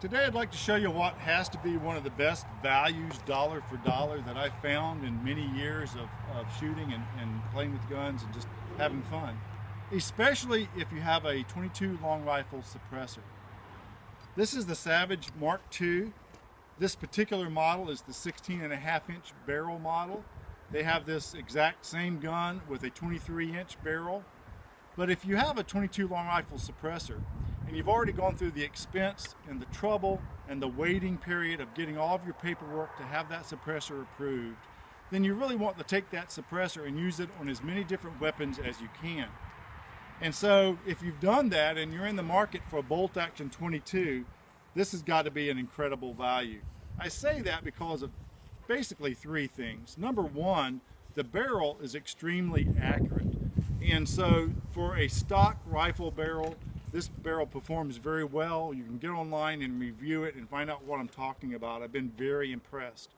Today I'd like to show you what has to be one of the best values dollar for dollar that I've found in many years of shooting and playing with guns and just having fun. Especially if you have a 22 long rifle suppressor. This is the Savage Mark II. This particular model is the 16.5-inch barrel model. They have this exact same gun with a 23-inch barrel. But if you have a 22 long rifle suppressor and you've already gone through the expense and the trouble and the waiting period of getting all of your paperwork to have that suppressor approved, then you really want to take that suppressor and use it on as many different weapons as you can. And so if you've done that and you're in the market for a bolt action 22, this has got to be an incredible value. I say that because of basically three things. Number one, the barrel is extremely accurate. And so for a stock rifle barrel, this barrel performs very well. You can get online and review it and find out what I'm talking about. I've been very impressed.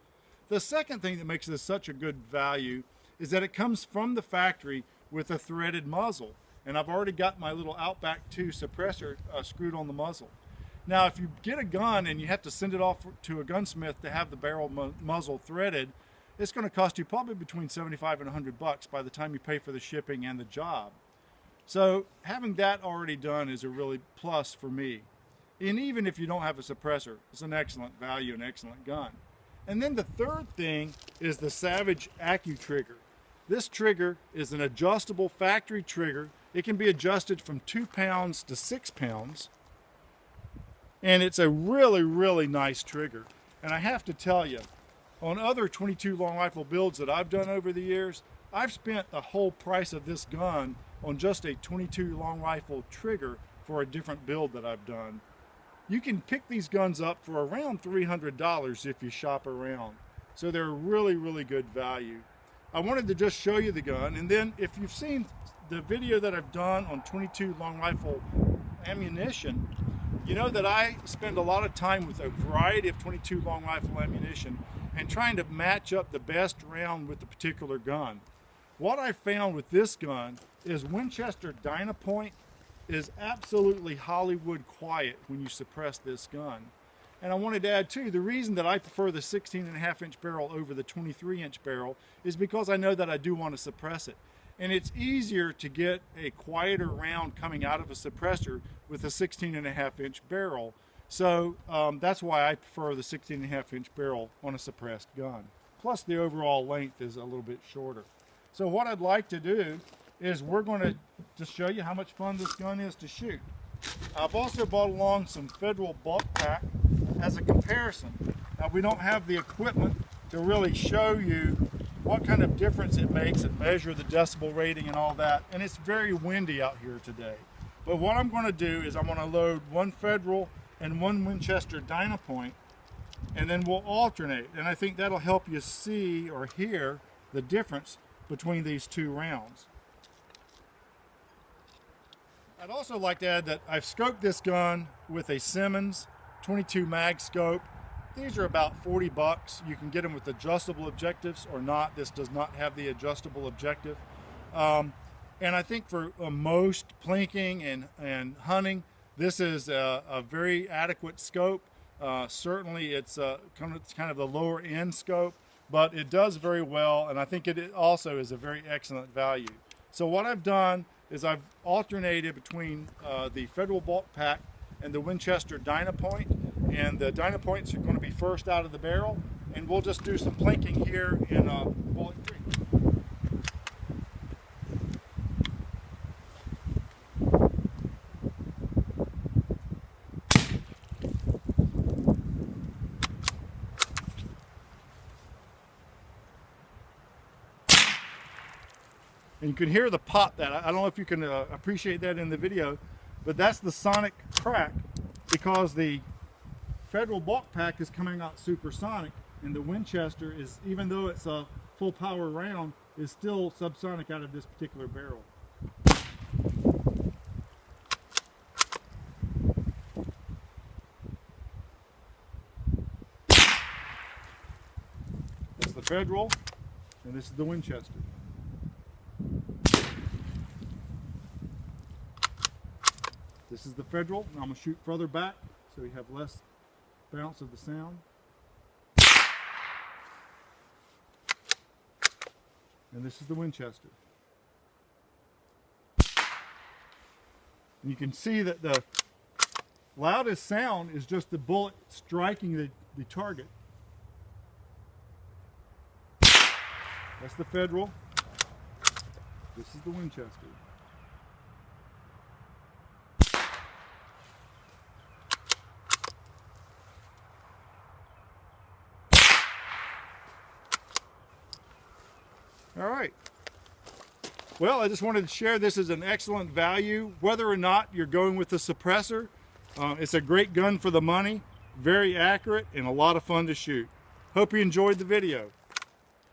The second thing that makes this such a good value is that it comes from the factory with a threaded muzzle. And I've already got my little Outback 2 suppressor screwed on the muzzle. Now, if you get a gun and you have to send it off to a gunsmith to have the barrel muzzle threaded, it's going to cost you probably between $75 and $100 by the time you pay for the shipping and the job. So having that already done is a really plus for me. And even if you don't have a suppressor, it's an excellent value, an excellent gun. And then the third thing is the Savage AccuTrigger. This trigger is an adjustable factory trigger. It can be adjusted from 2 pounds to 6 pounds. And it's a really, really nice trigger. And I have to tell you, on other 22 long rifle builds that I've done over the years, I've spent the whole price of this gun on just a 22 long rifle trigger for a different build that I've done. You can pick these guns up for around $300 if you shop around. So they're really, really good value. I wanted to just show you the gun, and then if you've seen the video that I've done on 22 long rifle ammunition, you know that I spend a lot of time with a variety of 22 long rifle ammunition and trying to match up the best round with the particular gun. What I found with this gun is Winchester Dynapoint is absolutely Hollywood quiet when you suppress this gun. And I wanted to add too, the reason that I prefer the 16.5-inch barrel over the 23-inch barrel is because I know that I do want to suppress it. And it's easier to get a quieter round coming out of a suppressor with a 16.5-inch barrel. So that's why I prefer the 16.5-inch barrel on a suppressed gun. Plus the overall length is a little bit shorter. So what I'd like to do is we're going to just show you how much fun this gun is to shoot. I've also brought along some Federal bulk pack as a comparison. Now we don't have the equipment to really show you what kind of difference it makes and measure the decibel rating and all that. And it's very windy out here today. But what I'm going to do is I'm going to load one Federal and one Winchester Dynapoint, and then we'll alternate. And I think that'll help you see or hear the difference between these two rounds. I'd also like to add that I've scoped this gun with a Simmons 22 mag scope. These are about $40. You can get them with adjustable objectives or not. This does not have the adjustable objective. And I think for most plinking and hunting, this is a very adequate scope. Certainly it's kind of the lower end scope, but it does very well, and I think it also is a very excellent value. So what I've done is I've alternated between the Federal bulk pack and the Winchester Dynapoint, and the Dynapoints are going to be first out of the barrel, and we'll just do some plinking here in bullet free. And you can hear the pop that. I don't know if you can appreciate that in the video, but that's the sonic crack because the Federal bulk pack is coming out supersonic, and the Winchester is, even though it's a full power round, is still subsonic out of this particular barrel. That's the Federal, and this is the Winchester. This is the Federal. Now I'm going to shoot further back so we have less bounce of the sound. And this is the Winchester. And you can see that the loudest sound is just the bullet striking the target. That's the Federal. This is the Winchester. All right. Well, I just wanted to share this as an excellent value. Whether or not you're going with the suppressor, it's a great gun for the money, very accurate, and a lot of fun to shoot. Hope you enjoyed the video.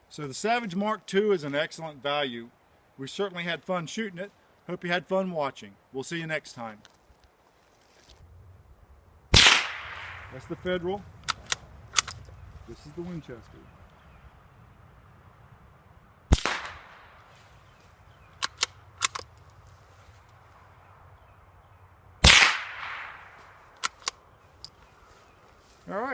So the Savage Mark II is an excellent value. We certainly had fun shooting it. Hope you had fun watching. We'll see you next time. That's the Federal. This is the Winchester. All right.